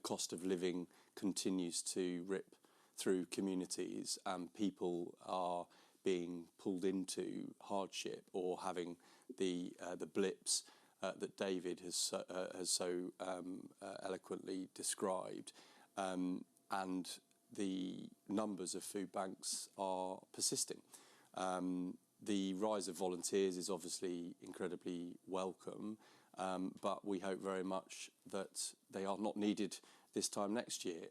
cost of living continues to rip through communities and people are being pulled into hardship or having the blips that David has so eloquently described, and the numbers of food banks are persisting. The rise of volunteers is obviously incredibly welcome, but we hope very much that they are not needed this time next year.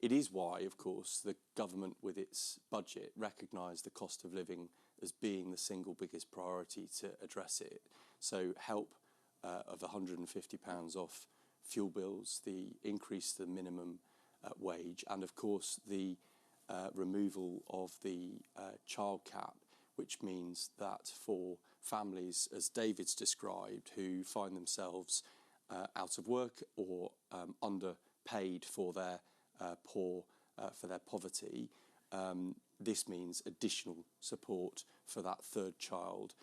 It is why, of course, the government with its budget recognised the cost of living as being the single biggest priority to address it. So help of £150 off fuel bills, the increase to the minimum wage, and of course the removal of the child cap, which means that for families, as David's described, who find themselves out of work or underpaid for their poverty, this means additional support for that third child,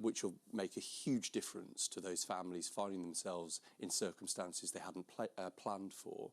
which will make a huge difference to those families finding themselves in circumstances they hadn't planned for.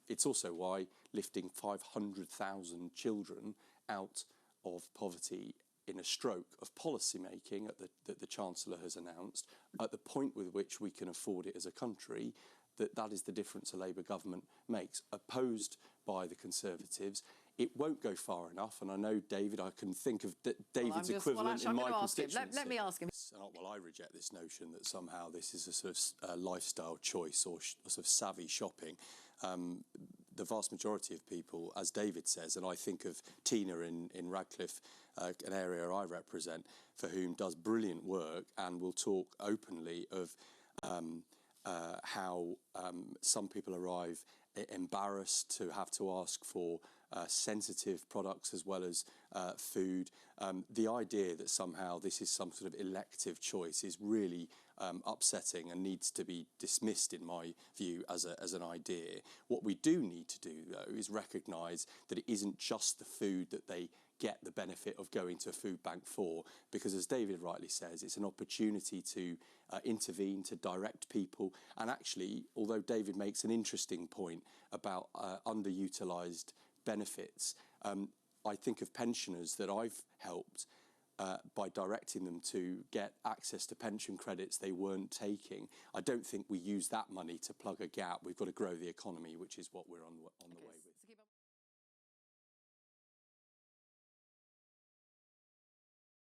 It's also why lifting 500,000 children out of poverty in a stroke of policy making that the Chancellor has announced, at the point with which we can afford it as a country, that is the difference a Labour government makes, opposed by the Conservatives. It won't go far enough, and I know, David, I can think of David's equivalent in my constituency. Let me ask him. Well, I reject this notion that somehow this is a sort of lifestyle choice or sort of savvy shopping. The vast majority of people, as David says, and I think of Tina in Radcliffe, an area I represent, for whom does brilliant work and will talk openly of how some people arrive embarrassed to have to ask for sensitive products as well as food. The idea that somehow this is some sort of elective choice is really upsetting and needs to be dismissed, in my view, as an idea. What we do need to do, though, is recognise that it isn't just the food that they get the benefit of going to a food bank for, because, as David rightly says, it's an opportunity to intervene, to direct people. And actually, although David makes an interesting point about underutilised benefits, I think of pensioners that I've helped by directing them to get access to pension credits they weren't taking. I don't think we use that money to plug a gap. We've got to grow the economy, which is what we're on the way.